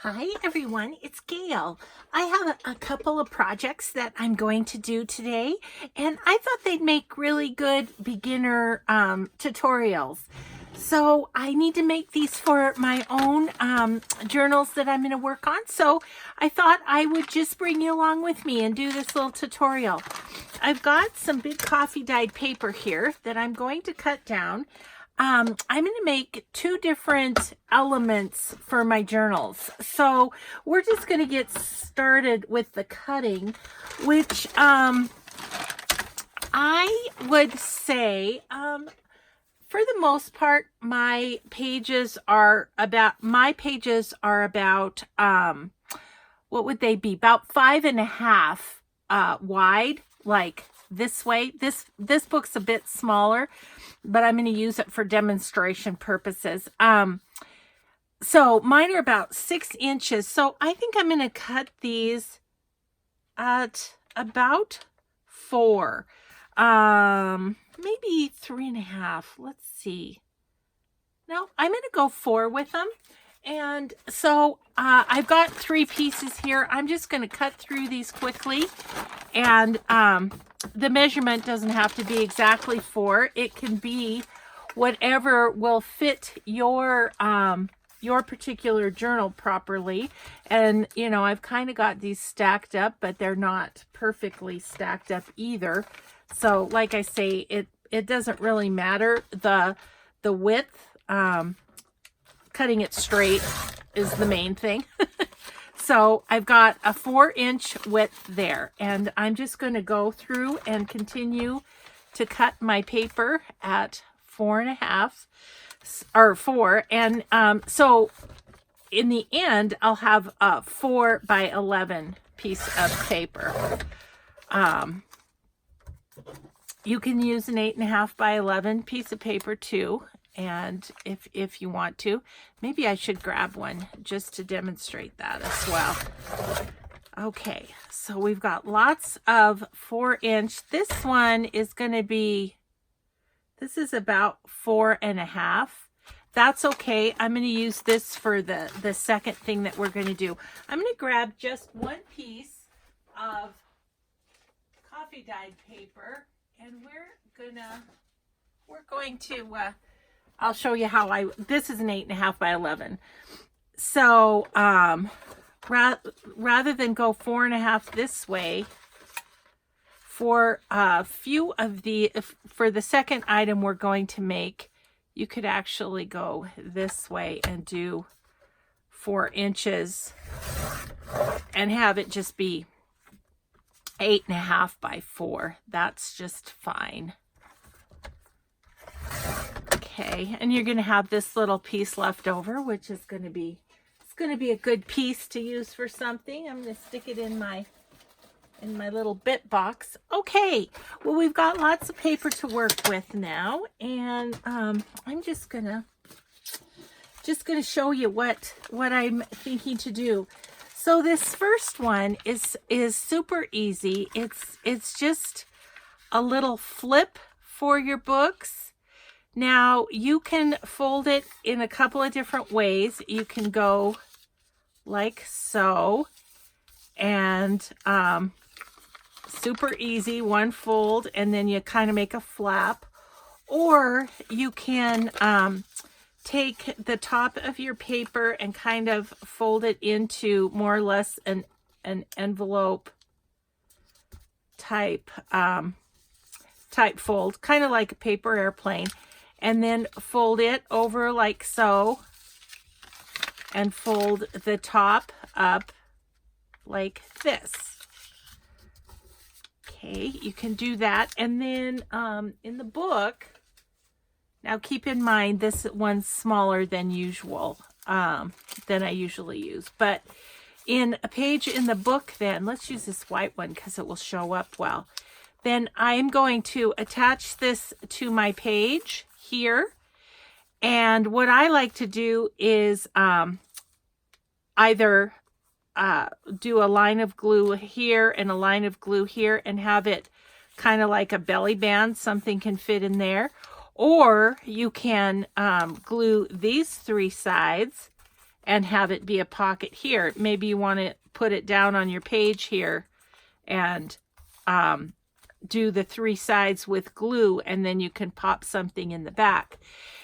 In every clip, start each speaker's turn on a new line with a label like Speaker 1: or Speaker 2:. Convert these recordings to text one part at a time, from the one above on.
Speaker 1: Hi everyone, it's Gail. I have a couple of projects that I'm going to do today, and I thought they'd make really good beginner tutorials. So I need to make these for my own journals that I'm going to work on. So I thought I would just bring you along with me and do this little tutorial. I've got some big coffee dyed paper here that I'm going to cut down. I'm going to make two different elements for my journals. So we're just going to get started with the cutting, which I would say, for the most part, my pages are about, what would they be? About 5.5 wide, like this way. This book's a bit smaller, but I'm going to use it for demonstration purposes. So mine are about 6 inches. So I think I'm going to cut these at about 4, maybe 3.5. Let's see. No, I'm going to go 4 with them. And so I've got 3 pieces here. I'm just going to cut through these quickly. And the measurement doesn't have to be exactly 4. It can be whatever will fit your particular journal properly. And, you know, I've kind of got these stacked up, but they're not perfectly stacked up either. So like I say, it doesn't really matter. The width, cutting it straight is the main thing. So I've got a 4-inch width there, and I'm just going to go through and continue to cut my paper at 4.5 or 4. And so in the end, I'll have a 4x11 piece of paper. You can use an 8.5x11 piece of paper too. And if you want to, maybe I should grab one just to demonstrate that as well. Okay, so we've got lots of 4-inch. This one is going to be, this is about 4.5. That's okay. I'm going to use this for the second thing that we're going to do. I'm going to grab just one piece of coffee dyed paper, and we're going to I'll show you how this is an 8.5x11. So rather than go 4.5 this way, for a few of for the second item we're going to make, you could actually go this way and do 4 inches and have it just be 8.5x4. That's just fine. Okay, and you're going to have this little piece left over, which is going to be, it's going to be a good piece to use for something. I'm going to stick it in my little bit box. Okay, well, we've got lots of paper to work with now, and I'm just gonna show you what I'm thinking to do. So this first one is super easy. It's just a little flip for your books. Now, you can fold it in a couple of different ways. You can go like so, and super easy, one fold, and then you kind of make a flap. Or you can take the top of your paper and kind of fold it into more or less an envelope type fold, kind of like a paper airplane. And then fold it over like so, and fold the top up like this. Okay, you can do that. And then in the book, now keep in mind this one's smaller than usual, than I usually use. But in a page in the book, then, let's use this white one because it will show up well. Then I'm going to attach this to my page here, and what I like to do is either do a line of glue here and a line of glue here and have it kind of like a belly band, something can fit in there, or you can glue these 3 sides and have it be a pocket here. Maybe you want to put it down on your page here and do the 3 sides with glue, and then you can pop something in the back.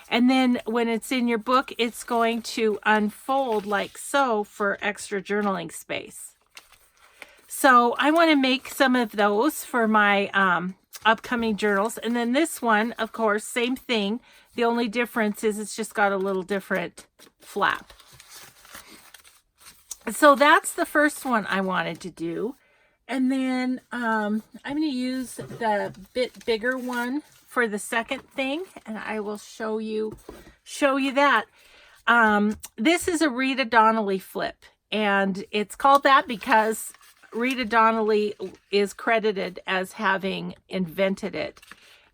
Speaker 1: And then when it's in your book, it's going to unfold like so for extra journaling space. So I want to make some of those for my upcoming journals. And then this one, of course, same thing. The only difference is it's just got a little different flap. So that's the first one I wanted to do. And then I'm going to use the bit bigger one for the second thing, and I will show you that. This is a Rita Donnelly flip, and it's called that because Rita Donnelly is credited as having invented it.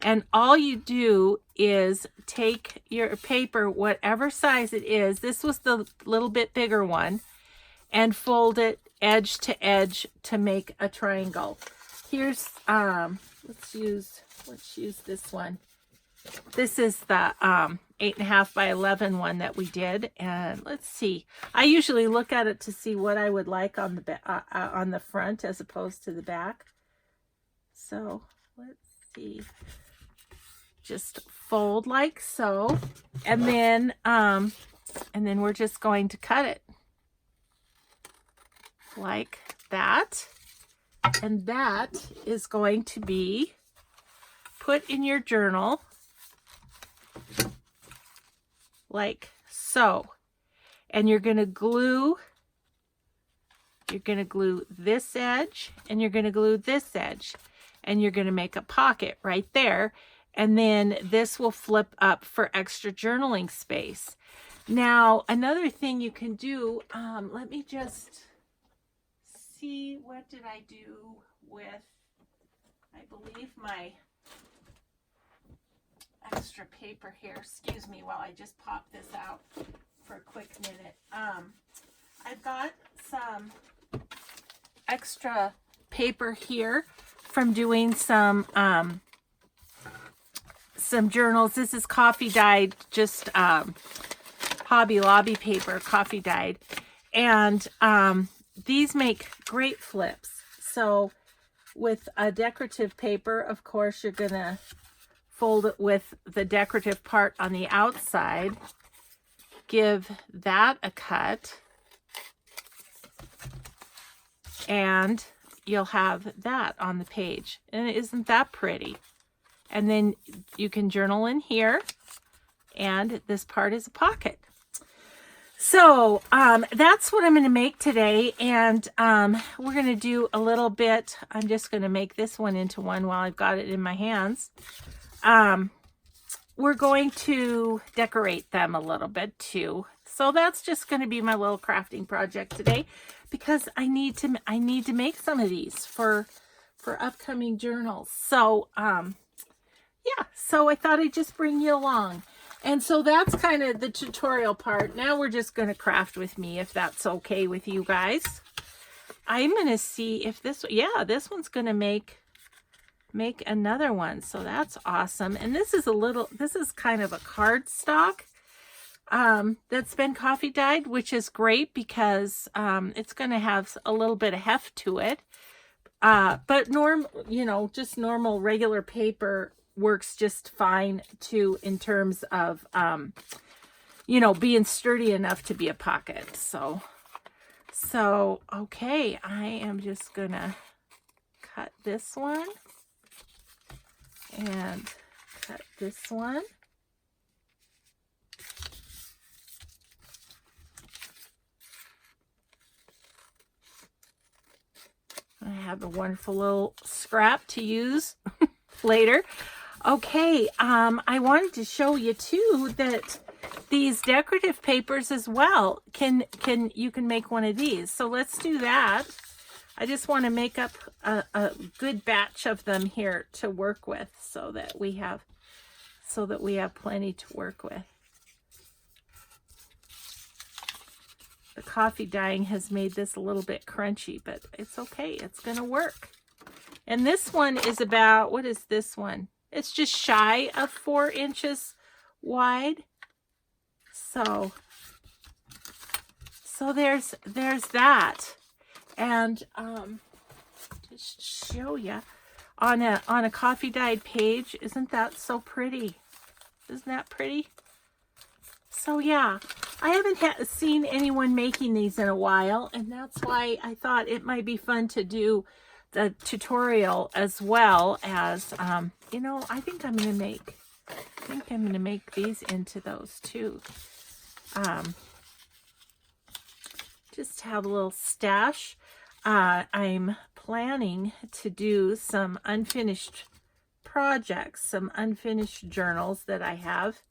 Speaker 1: And all you do is take your paper, whatever size it is, this was the little bit bigger one, and fold it edge to edge to make a triangle. Here's let's use this one. This is the 8.5 by 11 one that we did, and let's see. I usually look at it to see what I would like on the front as opposed to the back. So let's see. Just fold like so, and then we're just going to cut it like that, and that is going to be put in your journal like so. And you're going to glue this edge, and you're going to glue this edge, and you're going to make a pocket right there, and then this will flip up for extra journaling space. Now another thing you can do, let me just see, what did I do with, I believe, my extra paper here. Excuse me while I just pop this out for a quick minute. I've got some extra paper here from doing some journals. This is coffee dyed, just Hobby Lobby paper, coffee dyed, and these make great flips. So with a decorative paper, of course, you're gonna fold it with the decorative part on the outside, give that a cut, and you'll have that on the page. And isn't that pretty? And then you can journal in here, and this part is a pocket. So that's what I'm going to make today, and we're going to do a little bit. I'm just going to make this one into one while I've got it in my hands. We're going to decorate them a little bit too. So that's just going to be my little crafting project today, because I need to make some of these for upcoming journals. So yeah, so I thought I'd just bring you along. And so that's kind of the tutorial part. Now we're just going to craft with me, if that's okay with you guys. I'm going to see if this, yeah, this one's going to make another one. So that's awesome. And this is this is kind of a cardstock that's been coffee dyed, which is great because it's going to have a little bit of heft to it. But just normal regular paper works just fine too, in terms of being sturdy enough to be a pocket. So okay, I am just gonna cut this one and cut this one. I have a wonderful little scrap to use later. Okay, I wanted to show you too that these decorative papers as well you can make one of these. So let's do that. I just want to make up a good batch of them here to work with, so that we have plenty to work with. The coffee dyeing has made this a little bit crunchy, but it's okay. It's going to work. And this one is about, what is this one? It's just shy of 4 inches wide. So so there's that. And just show you on a coffee dyed page. Isn't that so pretty? Isn't that pretty? So yeah, I haven't seen anyone making these in a while, and that's why I thought it might be fun to do the tutorial as well as, you know, I think I'm going to make these into those too. Just have a little stash. I'm planning to do some unfinished projects, some unfinished journals that I have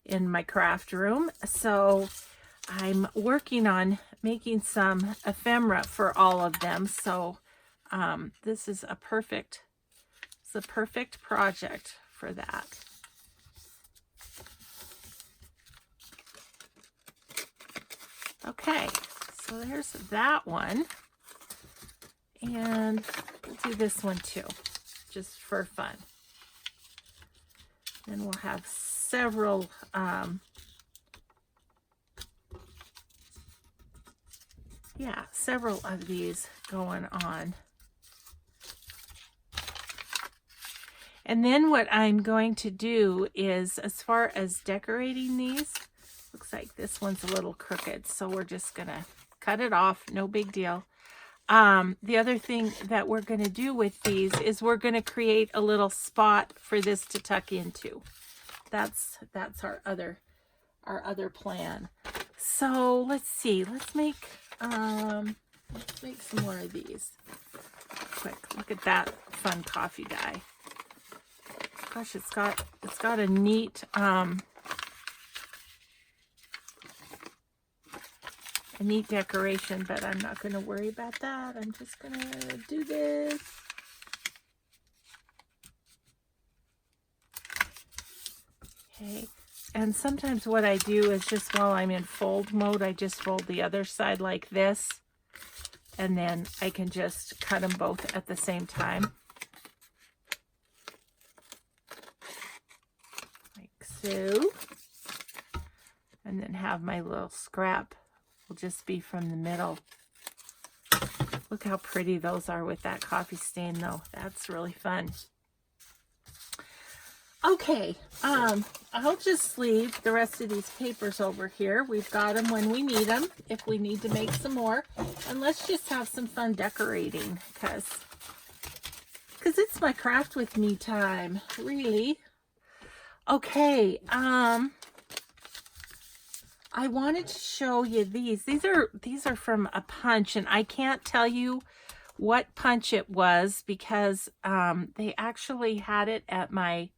Speaker 1: in my craft room. So I'm working on making some ephemera for all of them. So this is a perfect project for that. Okay, so there's that one. And we'll do this one too, just for fun. Then we'll have several several of these going on. And then what I'm going to do is, as far as decorating these, looks like this one's a little crooked, so we're just gonna cut it off, no big deal. The other thing that we're going to do with these is we're going to create a little spot for this to tuck into. That's our other plan. So let's see. Let's make some more of these. Quick, look at that fun coffee dye. Gosh, it's got a neat a neat decoration, but I'm not going to worry about that. I'm just going to do this. Okay, and sometimes what I do is just while I'm in fold mode, I just fold the other side like this, and then I can just cut them both at the same time. Like so. And then have my little scrap will just be from the middle. Look how pretty those are with that coffee stain though. That's really fun. Okay, I'll just leave the rest of these papers over here. We've got them when we need them, if we need to make some more. And let's just have some fun decorating, because it's my craft with me time, really. Okay, I wanted to show you these. These are from a punch, and I can't tell you what punch it was because they actually had it at my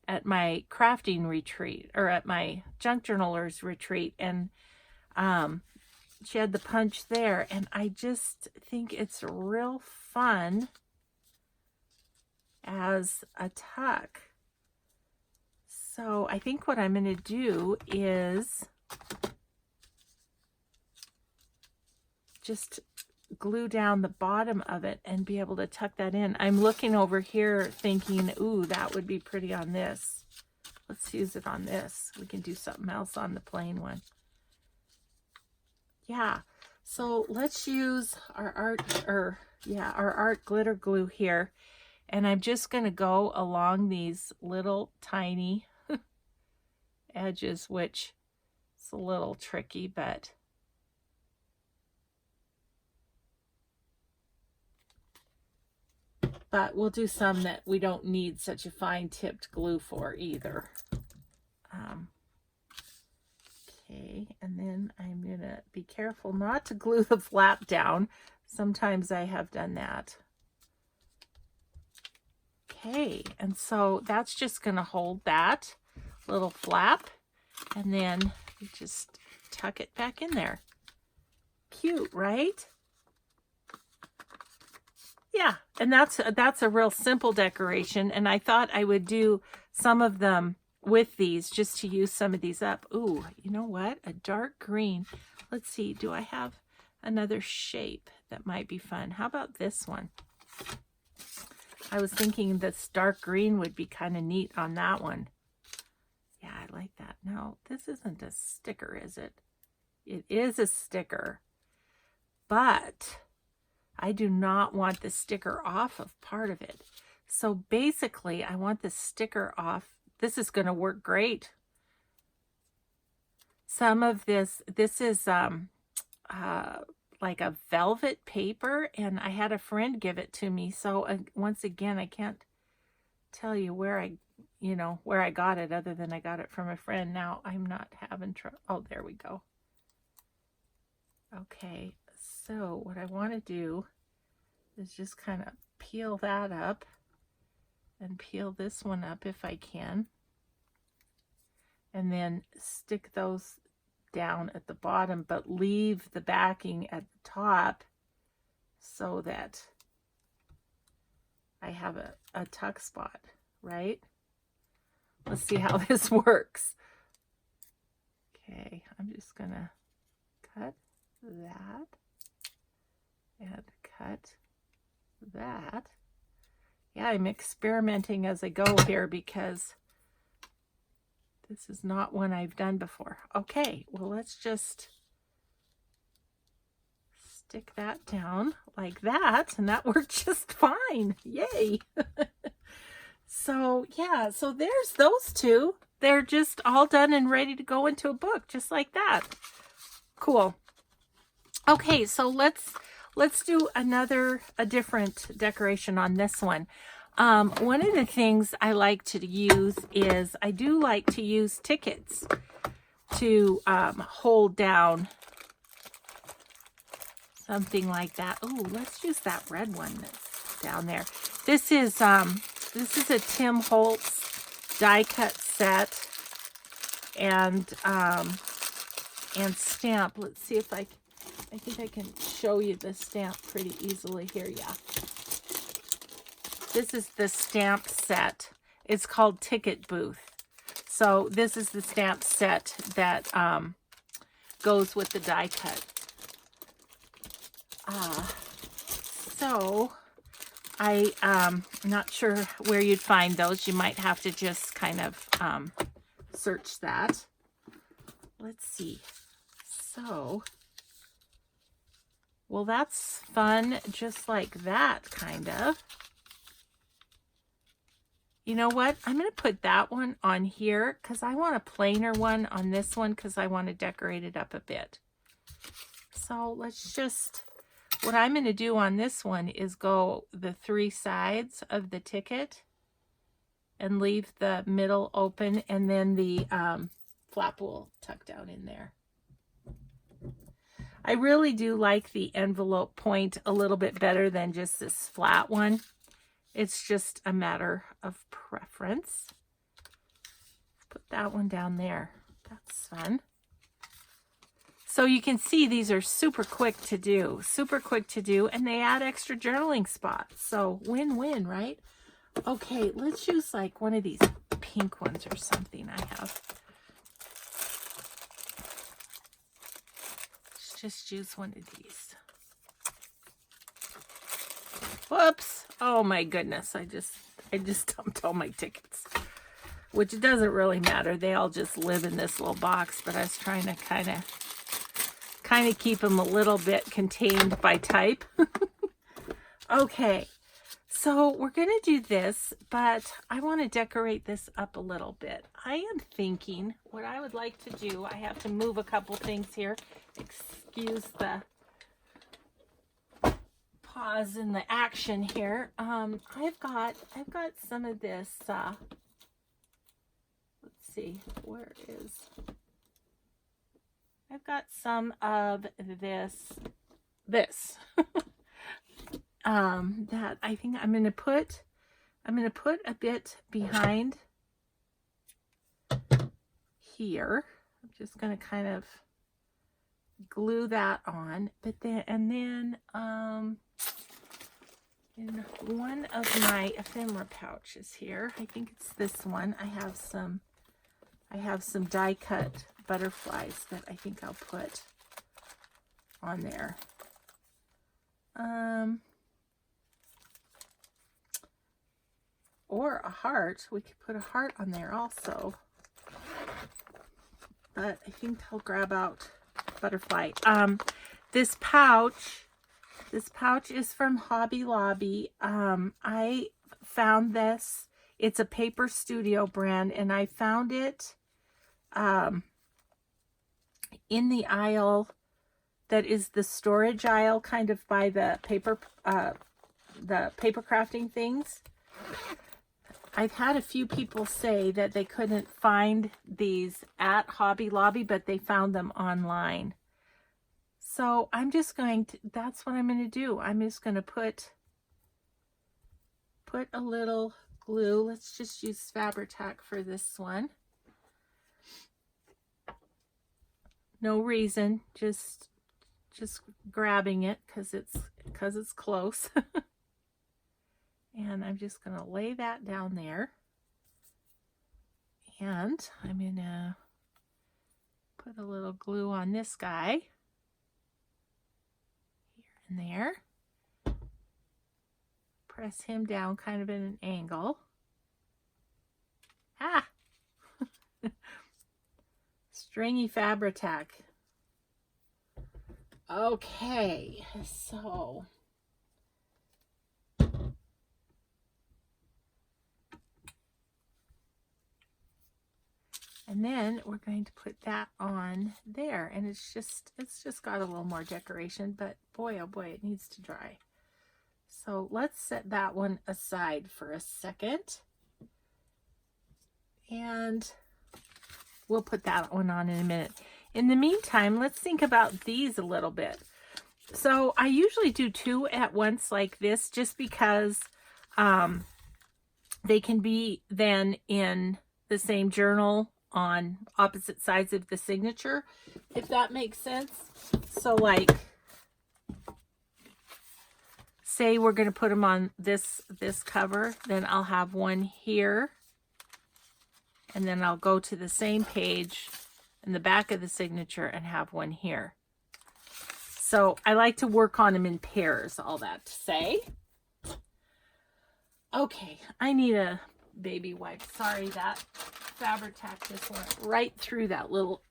Speaker 1: crafting retreat, or at my junk journalers retreat, and she had the punch there, and I just think it's real fun as a tuck. So I think what I'm going to do is just glue down the bottom of it and be able to tuck that in. I'm looking over here thinking, ooh, that would be pretty on this. Let's use it on this. We can do something else on the plain one. Yeah, so let's use our art glitter glue here, and I'm just going to go along these little tiny edges, which is a little tricky, but we'll do some that we don't need such a fine tipped glue for either. Okay, and then I'm gonna be careful not to glue the flap down. Sometimes I have done that. Okay, and so that's just gonna hold that little flap, and then you just tuck it back in there. Cute, right? Yeah, and that's a real simple decoration, and I thought I would do some of them with these just to use some of these up. Ooh, you know what? A dark green. Let's see, do I have another shape that might be fun? How about this one? I was thinking this dark green would be kind of neat on that one. Yeah, I like that. No, this isn't a sticker, is it? It is a sticker, but I do not want the sticker off of part of it. So basically, I want the sticker off. This is going to work great. Some of this is like a velvet paper, and I had a friend give it to me. So once again, I can't tell you where I got it, other than I got it from a friend. Now I'm not having trouble. Oh, there we go. Okay, so what I want to do is just kind of peel that up and peel this one up if I can, and then stick those down at the bottom, but leave the backing at the top so that I have a tuck spot, right? Let's see how this works. Okay, I'm just gonna cut that and cut that. Yeah, I'm experimenting as I go here because this is not one I've done before. Okay, well, let's just stick that down like that, and that worked just fine. Yay! So yeah, so there's those two. They're just all done and ready to go into a book, just like that. Cool. Okay, so let's do a different decoration on this one. One of the things I like to use is I do like to use tickets to hold down something like that. Oh, let's use that red one that's down there. This is a Tim Holtz die cut set and stamp. Let's see if I think I can show you the stamp pretty easily here. Yeah. This is the stamp set. It's called Ticket Booth. So this is the stamp set that goes with the die cut. So I'm not sure where you'd find those. You might have to just kind of search that. Let's see. So, well, that's fun, just like that, kind of. You know what? I'm going to put that one on here because I want a plainer one on this one because I want to decorate it up a bit. So let's just, what I'm going to do on this one is go the 3 sides of the ticket and leave the middle open, and then the flap will tuck down in there. I really do like the envelope point a little bit better than just this flat one. It's just a matter of preference. Put that one down there. That's fun. So you can see these are super quick to do, and they add extra journaling spots. So win-win, right? Okay, let's use like one of these pink ones or something I have. Let's just use one of these. Whoops. Oh my goodness. I just dumped all my tickets, which doesn't really matter. They all just live in this little box, but I was trying to kind of keep them a little bit contained by type. Okay. So we're going to do this, but I want to decorate this up a little bit. I am thinking what I would like to do, I have to move a couple things here. Excuse the pause in the action here. I've got some of this, let's see, where is, I've got some of this that I think I'm going to put a bit behind here. I'm just going to kind of glue that on, but then, in one of my ephemera pouches here, I think it's this one, I have some die cut butterflies that I think I'll put on there. Or a heart. We could put a heart on there also. But I think I'll grab out butterfly. This pouch is from Hobby Lobby. I found this. It's a Paper Studio brand, and I found it in the aisle that is the storage aisle, kind of by the paper crafting things. I've had a few people say that they couldn't find these at Hobby Lobby, but they found them online. So I'm just going to, that's what I'm going to do. I'm just going to put a little glue. Let's just use Fabri-Tac for this one. No reason, just grabbing it because it's close. And I'm just going to lay that down there. And I'm going to put a little glue on this guy. Here and there. Press him down kind of in an angle. Ah! Stringy Fabri-Tac. Okay, so and then we're going to put that on there, and it's just got a little more decoration, but boy oh boy, it needs to dry. So let's set that one aside for a second, and we'll put that one on in a minute. In the meantime, let's think about these a little bit. So I usually do 2 at once like this, just because they can be then in the same journal on opposite sides of the signature, if that makes sense. So like, say we're going to put them on this cover, then I'll have one here, and then I'll go to the same page in the back of the signature and have one here. So I like to work on them in pairs, all that to say. Okay, I need a baby wipe. Sorry, that Fabri-Tac just went right through that little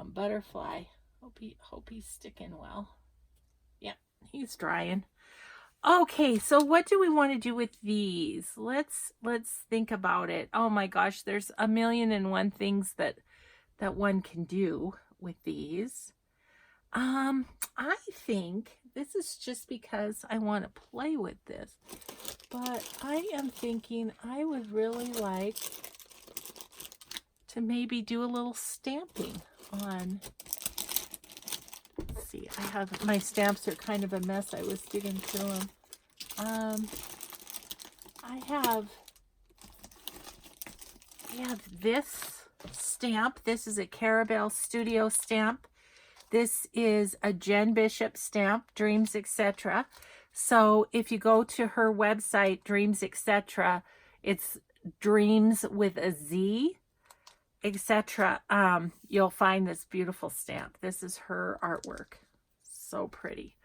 Speaker 1: butterfly. Hope he's sticking well. Yeah, he's drying. Okay, so what do we want to do with these? Let's think about it. Oh my gosh, there's a million and one things that one can do with these. I think this is just because I want to play with this, but I am thinking I would really like to maybe do a little stamping on. Let's see, I have, my stamps are kind of a mess. I was digging through them. I have this stamp. This is a Carabelle Studio stamp. This is a Jen Bishop stamp, Dreams Etc. So if you go to her website, Dreams Etc., it's Dreams with a Z, etc. You'll find this beautiful stamp. This is her artwork. So pretty.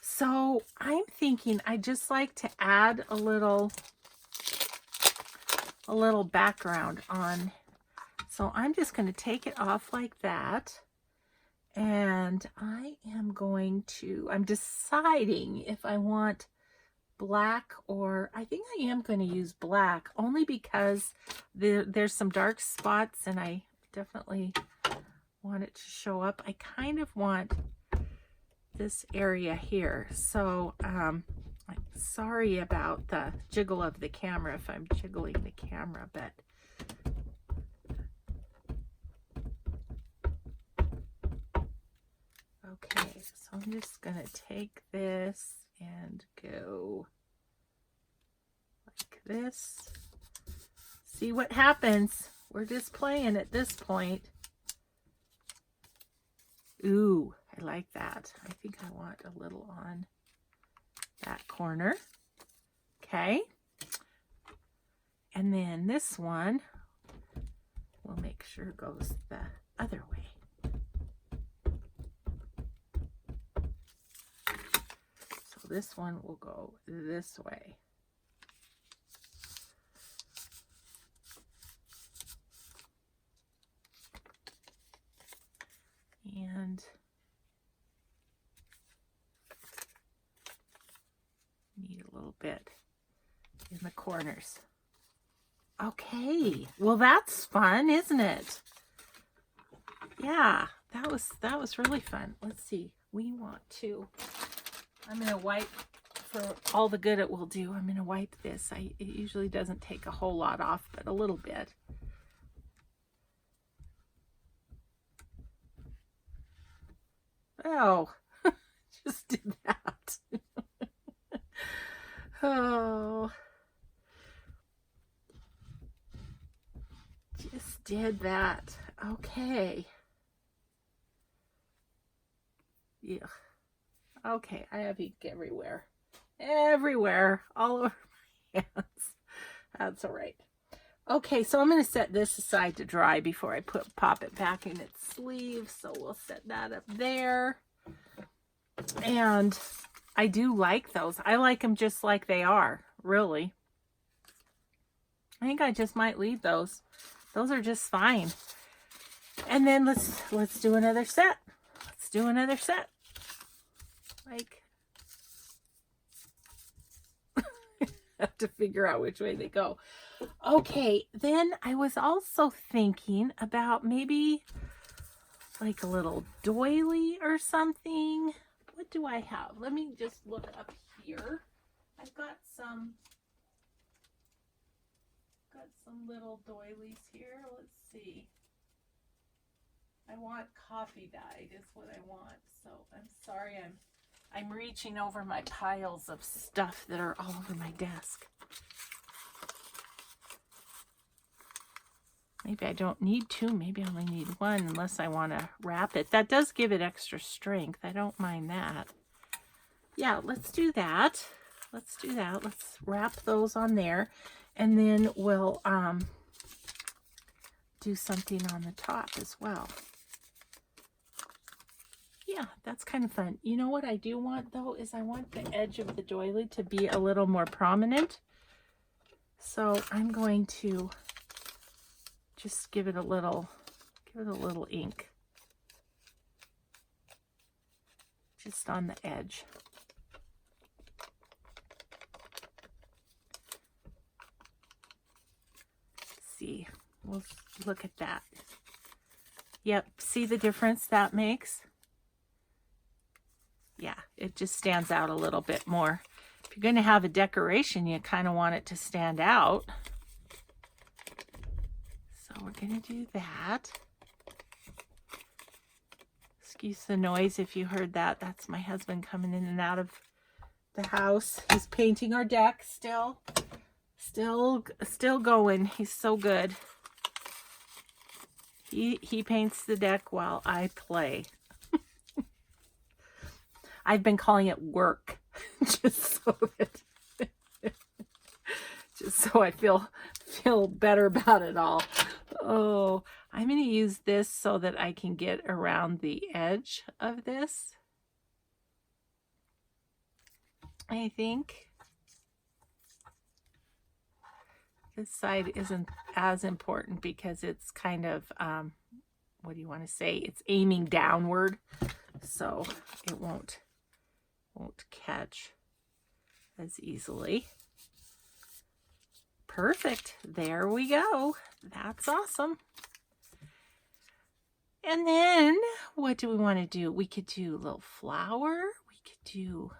Speaker 1: So I'm thinking I'd just like to add a little background on. So I'm just going to take it off like that. And I am I'm deciding if I want black, or I think I am going to use black, only because there's some dark spots and I definitely want it to show up. I kind of want this area here. So I'm sorry about the jiggle of the camera if I'm jiggling the camera, but okay, so I'm just going to take this and go like this. See what happens. We're just playing at this point. Ooh, I like that. I think I want a little on that corner. Okay. And then this one, we'll make sure it goes the other way. This one will go this way. bit in the corners. Okay, well that's fun, isn't it? Yeah, that was really fun. Let's see. We want to, I'm going to wipe, for all the good it will do, I'm going to wipe this. It usually doesn't take a whole lot off, but a little bit. Oh, just did that. Oh, just did that. Okay. Yeah. Okay, I have ink everywhere. Everywhere. All over my hands. That's all right. Okay, so I'm going to set this aside to dry before I pop it back in its sleeve. So we'll set that up there. And I do like those. I like them just like they are, really. I think I just might leave those. Those are just fine. And then let's do another set. Let's do another set. Like, have to figure out which way they go. Okay, then I was also thinking about maybe like a little doily or something. What do I have? Let me just look up here. I've got some little doilies here. Let's see. I want coffee dyed is what I want. So I'm sorry I'm reaching over my piles of stuff that are all over my desk. Maybe I don't need two. Maybe I only need one unless I want to wrap it. That does give it extra strength. I don't mind that. Yeah, let's do that. Let's do that. Let's wrap those on there. And then we'll do something on the top as well. Yeah, that's kind of fun. You know what I do want, though, is I want the edge of the doily to be a little more prominent. So I'm going to just give it a little ink. Just on the edge. See, we'll look at that. Yep, see the difference that makes? Yeah, it just stands out a little bit more. If you're going to have a decoration, you kind of want it to stand out. So we're going to do that. Excuse the noise if you heard that. That's my husband coming in and out of the house. He's painting our deck still. Still going. He's so good. He paints the deck while I play. I've been calling it work just so I feel better about it all. Oh, I'm going to use this so that I can get around the edge of this. I think this side isn't as important because it's kind of, what do you want to say? It's aiming downward, so it won't catch as easily. Perfect. There we go. That's awesome. And then what do we want to do? We could do a little flower. We could do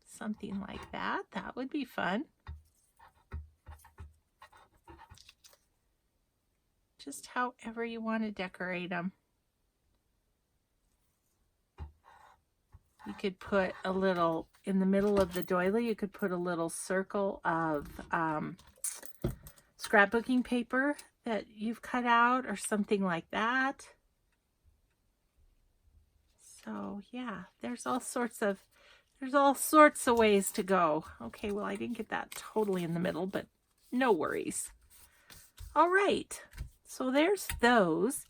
Speaker 1: something like that. That would be fun. Just however you want to decorate them. You could put a little, in the middle of the doily, you could put a little circle of scrapbooking paper that you've cut out or something like that. So yeah, there's all sorts of ways to go. Okay, well, I didn't get that totally in the middle, but no worries. All right, so there's those.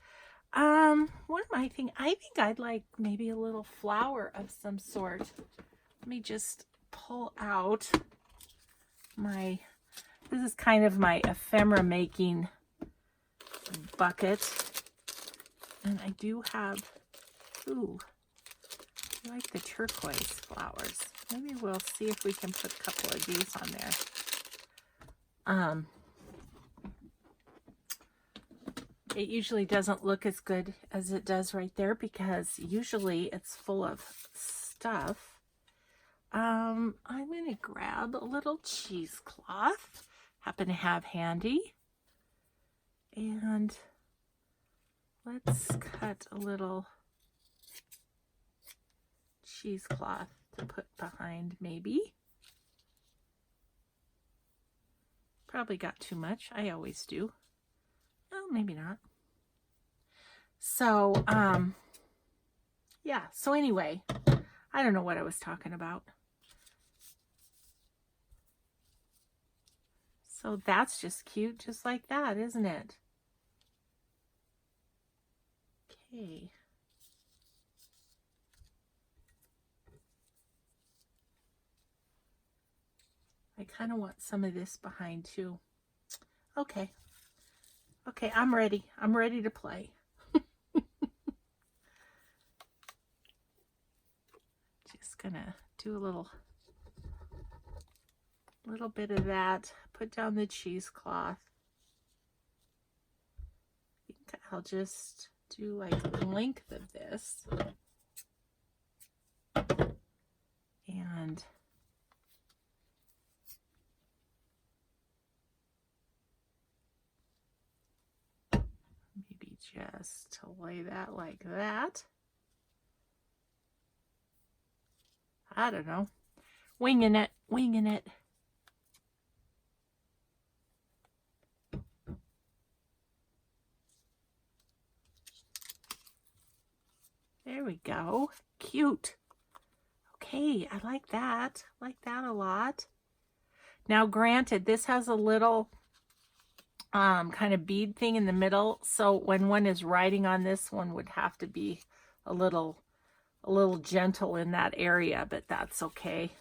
Speaker 1: What am I thinking? I think I'd like maybe a little flower of some sort. Let me just pull out this is kind of my ephemera making bucket. And I do have, I like the turquoise flowers. Maybe we'll see if we can put a couple of these on there. It usually doesn't look as good as it does right there because usually it's full of stuff. I'm going to grab a little cheesecloth, happen to have handy, and let's cut a little cheesecloth to put behind maybe. Probably got too much. I always do. Oh, maybe not. So, yeah. So anyway, I don't know what I was talking about. So that's just cute, just like that, isn't it? Okay. I kind of want some of this behind too. Okay. Okay, I'm ready. I'm ready to play. Just gonna do a little bit of that. Put down the cheesecloth. I think I'll just do like the length of this. And maybe just to lay that like that. I don't know. Winging it, winging it. There we go. Cute. Okay, I like that. I like that a lot. Now, granted, this has a little kind of bead thing in the middle, so when one is writing on this, one would have to be a little gentle in that area, but that's okay.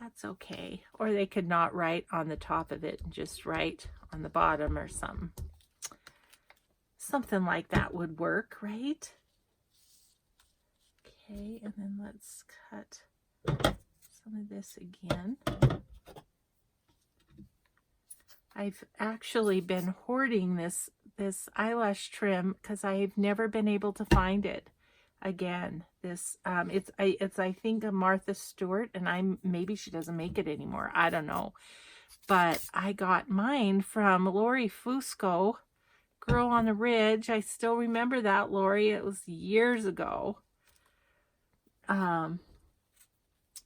Speaker 1: That's okay. Or they could not write on the top of it and just write on the bottom or something. Something like that would work, right? Okay, and then let's cut some of this again. I've actually been hoarding this eyelash trim because I've never been able to find it again. This it's I think a Martha Stewart, and maybe she doesn't make it anymore. I don't know. But I got mine from Lori Fusco, Girl on the Ridge. I still remember that, Lori. It was years ago. And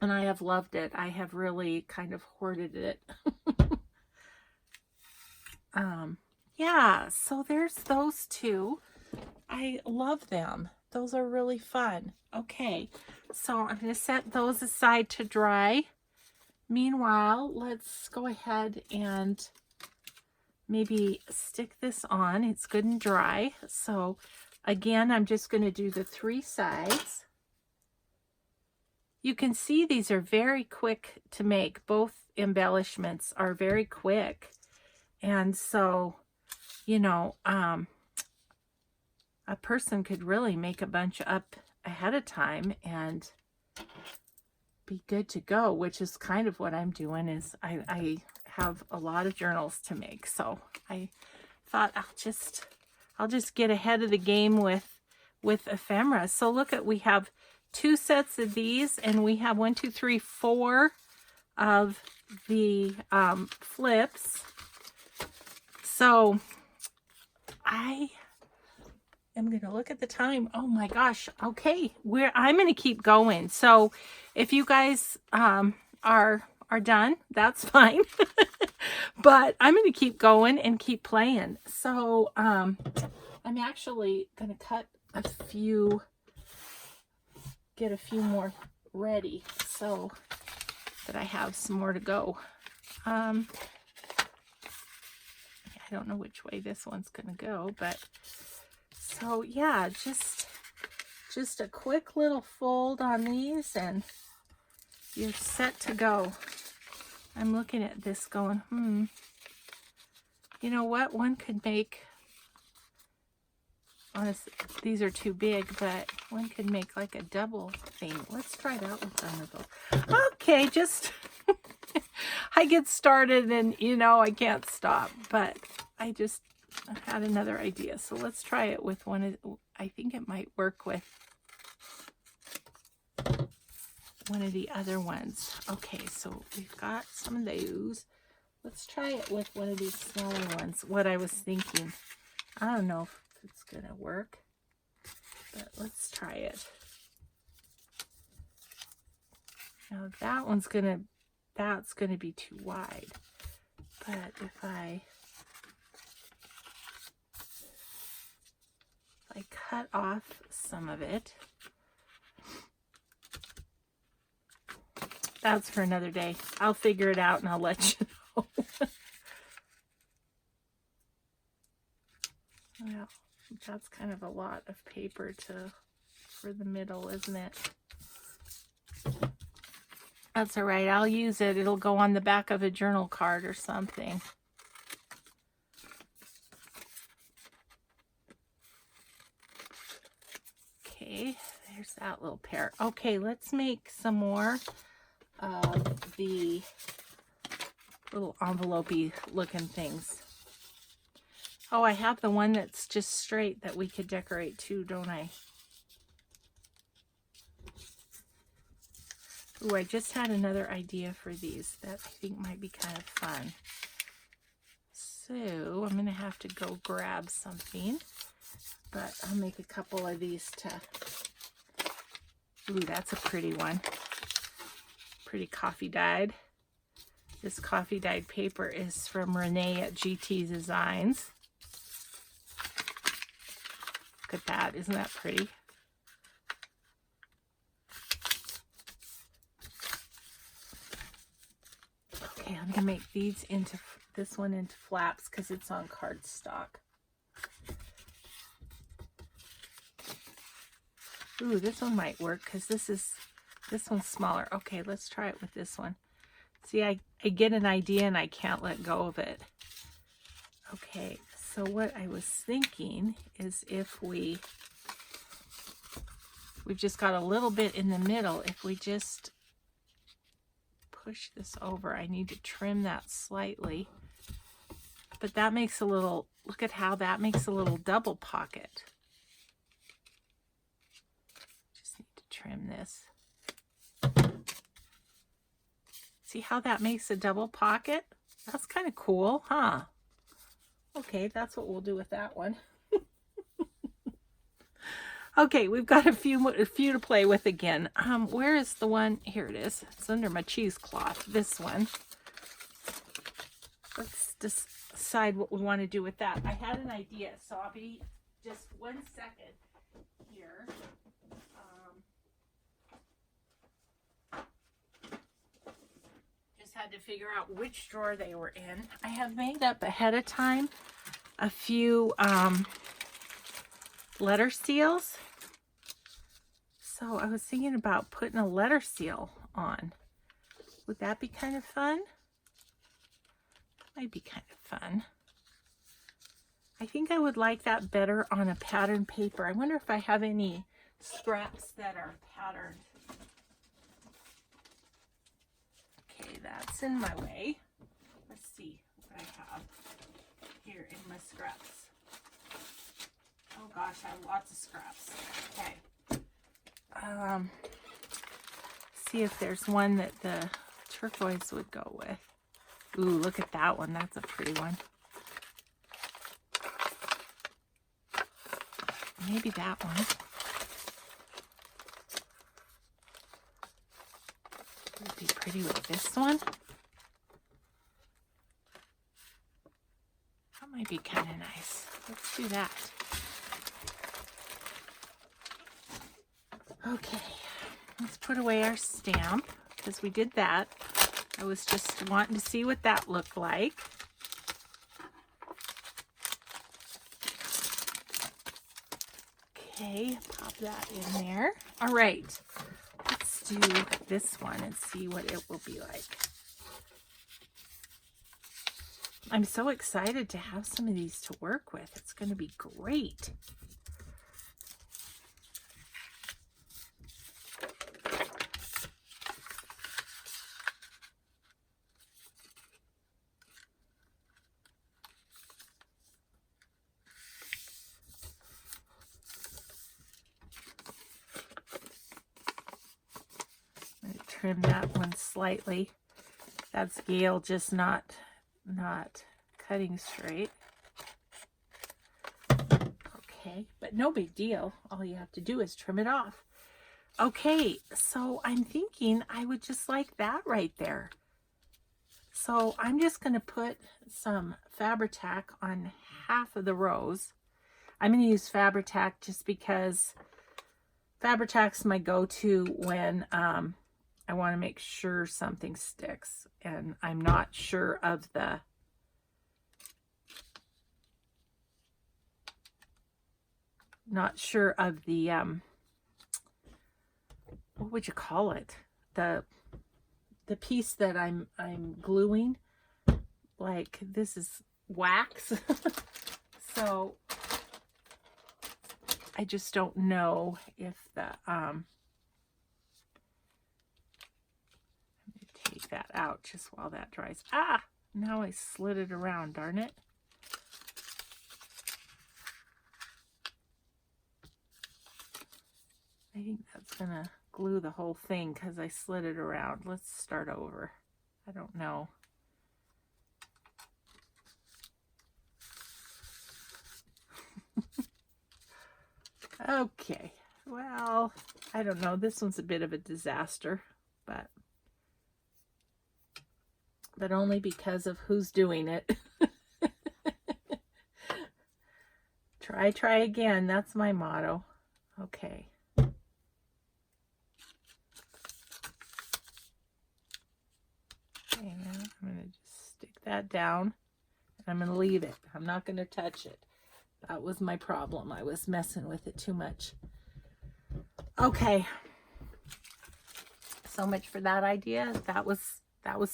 Speaker 1: I have loved it. I have really kind of hoarded it. Yeah, so there's those two. I love them. Those are really fun. Okay, so I'm going to set those aside to dry. Meanwhile, let's go ahead and maybe stick this on. It's good and dry. So again, I'm just going to do the 3 sides. You can see these are very quick to make. Both embellishments are very quick. And so, you know, a person could really make a bunch up ahead of time and be good to go, which is kind of what I'm doing. Is I have a lot of journals to make, so I thought I'll just get ahead of the game with ephemera. So look at, we have 2 sets of these, and we have 1, 2, 3, 4 of the flips. So I am going to look at the time. Oh my gosh. Okay. I'm going to keep going. So if you guys are done, that's fine. But I'm going to keep going and keep playing. So I'm actually going to cut a few, get a few more ready so that I have some more to go. I don't know which way this one's going to go, but so yeah, just a quick little fold on these and you're set to go. I'm looking at this going, you know what? One could make honestly, these are too big, but one could make like a double thing. Let's try that with some of those. Okay, just I get started and I can't stop, but I had another idea. So let's try it with one of, I think it might work with one of the other ones. Okay, so we've got some of those. Let's try it with one of these smaller ones. What I was thinking. I don't know if it's gonna work, but let's try it. Now that's gonna be too wide. But if I cut off some of it, that's for another day. I'll figure it out and I'll let you know. Well, that's kind of a lot of paper for the middle, isn't it? That's all right. I'll use it. It'll go on the back of a journal card or something. Okay, there's that little pair. Okay, let's make some more of the little envelope-y looking things. Oh, I have the one that's just straight that we could decorate too, don't I? Ooh, I just had another idea for these that I think might be kind of fun. So I'm going to have to go grab something, but I'll make a couple of these to... Ooh, that's a pretty one. Pretty coffee dyed. This coffee dyed paper is from Renee at GT Designs. Look at that. Isn't that pretty? Okay, I'm going to make these into this one into flaps because it's on cardstock. Ooh, this one might work because this one's smaller. Okay, let's try it with this one. See, I get an idea and I can't let go of it. Okay, so what I was thinking is if we've just got a little bit in the middle, if we just push this over, I need to trim that slightly. But that makes a little, look at how that makes a little double pocket. Just need to trim this. See how that makes a double pocket? That's kind of cool, huh? Okay, that's what we'll do with that one. Okay, we've got a few to play with again. Where is the one? Here it is. It's under my cheesecloth. This one. Let's decide what we want to do with that. I had an idea, so I'll be just 1 second here. Just had to figure out which drawer they were in. I have made up ahead of time a few letter seals. So I was thinking about putting a letter seal on. Would that be kind of fun? Might be kind of fun. I think I would like that better on a patterned paper. I wonder if I have any scraps that are patterned. Okay, that's in my way. Let's see what I have here in my scraps. Oh gosh, I have lots of scraps. Okay. See if there's one that the turquoise would go with. Ooh, look at that one. That's a pretty one. Maybe that one. Would be pretty with this one. That might be kind of nice. Let's do that. Okay, let's put away our stamp because we did that. I was just wanting to see what that looked like. Okay, pop that in there. All right, let's do this one and see what it will be like. I'm so excited to have some of these to work with. It's going to be great. trim that one slightly. That's Gail just not cutting straight. Okay, but no big deal. All you have to do is trim it off. Okay, so I'm thinking I would just like that right there. So I'm just going to put some Fabri-Tac on half of the rows. I'm going to use Fabri-Tac just because Fabri-Tac's my go-to when I want to make sure something sticks and I'm not sure of the what would you call it? The piece that I'm gluing. Like, this is wax. So I just don't know if the let me take that out just while that dries. Ah, now I slid it around, darn it. I think that's gonna glue the whole thing because I slid it around. Let's start over. I don't know. Okay, well, I don't know. This one's a bit of a disaster, but only because of who's doing it. Try again. That's my motto. Okay. And I'm going to just stick that down. And I'm going to leave it. I'm not going to touch it. That was my problem. I was messing with it too much. Okay. So much for that idea. That was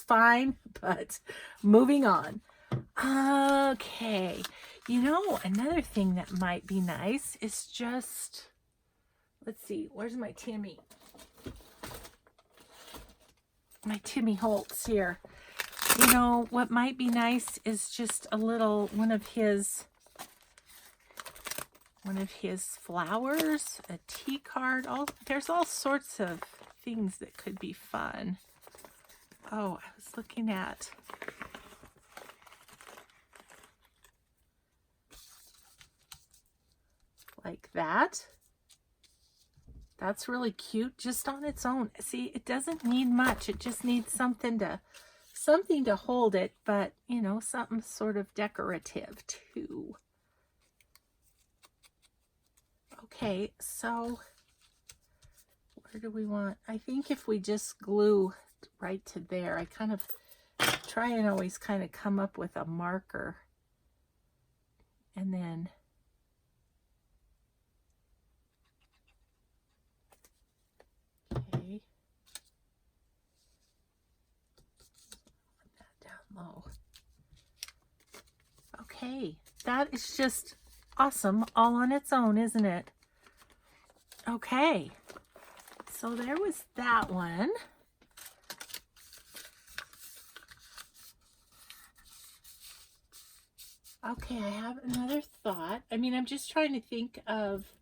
Speaker 1: fine, but moving on. Okay. You know, another thing that might be nice is just, let's see, where's my Timmy? My Timmy Holtz here. You know, what might be nice is just a little, one of his flowers, a tea card. There's all sorts of things that could be fun. Oh, I was looking at like that. That's really cute just on its own. See, it doesn't need much. It just needs something to hold it, but you know, something sort of decorative too. Okay, so where do we want? I think if we just glue right to there, I kind of try and always kind of come up with a marker and then okay, put that down low. Okay, that is just awesome all on its own, isn't it? Okay, so there was that one. Okay, I have another thought. I mean, I'm just trying to think of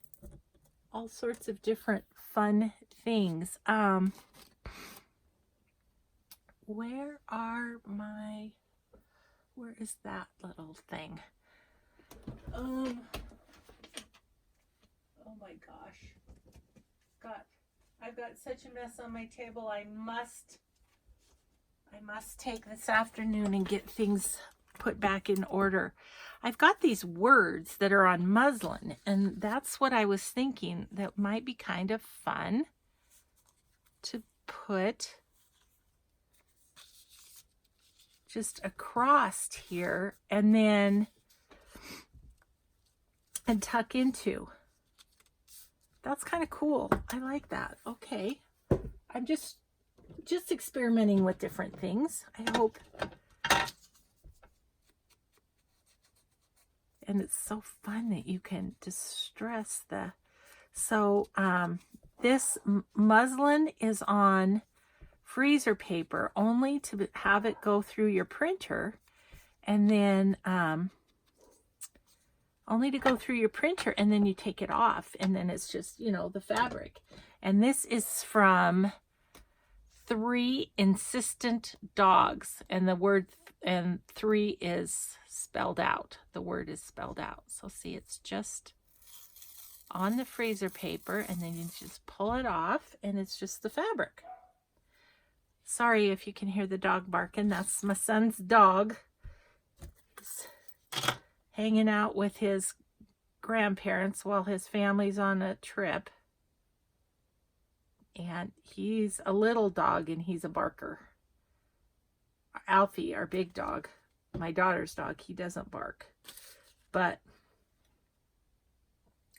Speaker 1: all sorts of different fun things. Where is that little thing? Oh my gosh. I've got such a mess on my table. I must take this afternoon and get things put back in order. I've got these words that are on muslin, and that's what I was thinking that might be kind of fun to put just across here and then tuck into. That's kind of cool. I like that. Okay. I'm just experimenting with different things. I hope. And it's so fun that you can distress the, so this muslin is on freezer paper only to have it go through your printer, and then only to go through your printer, and then you take it off, and then it's just, you know, the fabric. And this is from 3 insistent dogs, and the word and 3 is spelled out. The word is spelled out. So see, it's just on the freezer paper, and then you just pull it off, and it's just the fabric. Sorry if you can hear the dog barking. That's my son's dog. He's hanging out with his grandparents while his family's on a trip. And he's a little dog, and he's a barker. Alfie, our big dog, my daughter's dog, he doesn't bark. But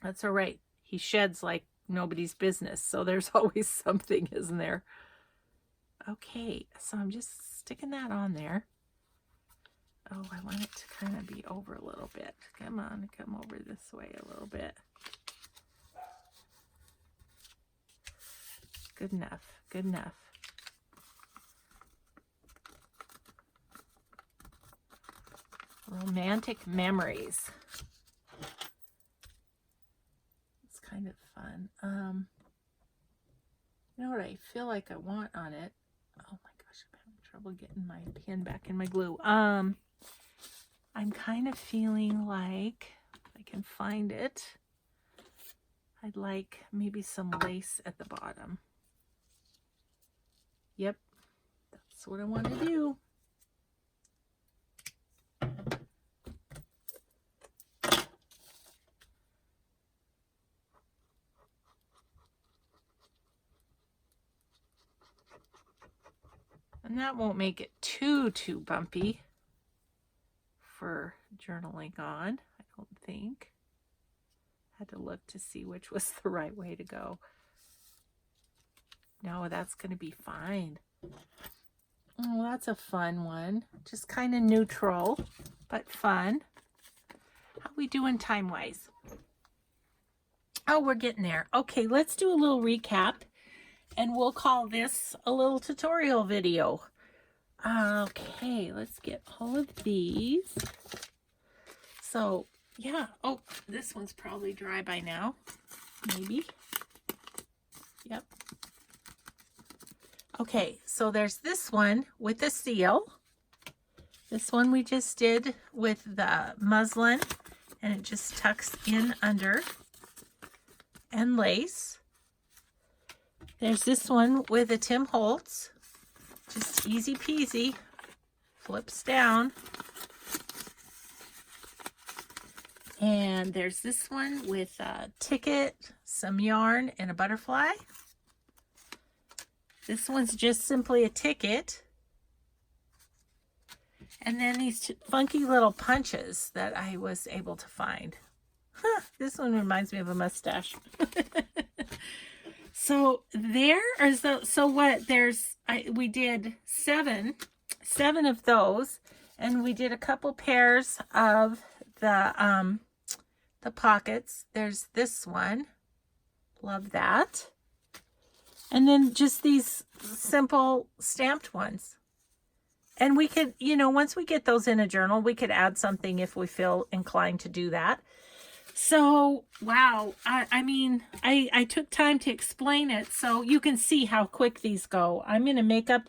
Speaker 1: that's all right. He sheds like nobody's business. So there's always something, isn't there? Okay, so I'm just sticking that on there. Oh, I want it to kind of be over a little bit. Come on, come over this way a little bit. Good enough, good enough. Romantic memories. It's kind of fun. You know what I feel like I want on it? Oh my gosh, I'm having trouble getting my pin back in my glue. I'm kind of feeling like, if I can find it, I'd like maybe some lace at the bottom. Yep, that's what I want to do. And that won't make it too bumpy for journaling on, I don't think. Had to look to see which was the right way to go. No, that's going to be fine. Oh, that's a fun one. Just kind of neutral, but fun. How we doing time-wise? Oh, we're getting there. Okay, let's do a little recap, and we'll call this a little tutorial video. Okay, let's get all of these. So, yeah. Oh, this one's probably dry by now. Maybe. Yep. Okay, so there's this one with the seal. This one we just did with the muslin, and it just tucks in under and lace. There's this one with a Tim Holtz, just easy peasy, flips down. And there's this one with a ticket, some yarn, and a butterfly. This one's just simply a ticket. And then these funky little punches that I was able to find. Huh, this one reminds me of a mustache. So there is the, so what, there's, we did seven of those, and we did a couple pairs of the pockets. There's this one. Love that. And then just these simple stamped ones. And we could, you know, once we get those in a journal, we could add something if we feel inclined to do that. So, wow. I mean, I took time to explain it so you can see how quick these go. I'm going to make up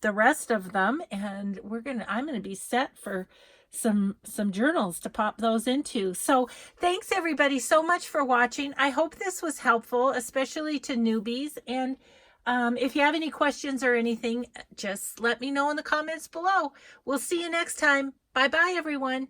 Speaker 1: the rest of them, and I'm going to be set for some journals to pop those into. So thanks everybody so much for watching. I hope this was helpful, especially to newbies. And if you have any questions or anything, just let me know in the comments below. We'll see you next time. Bye bye everyone.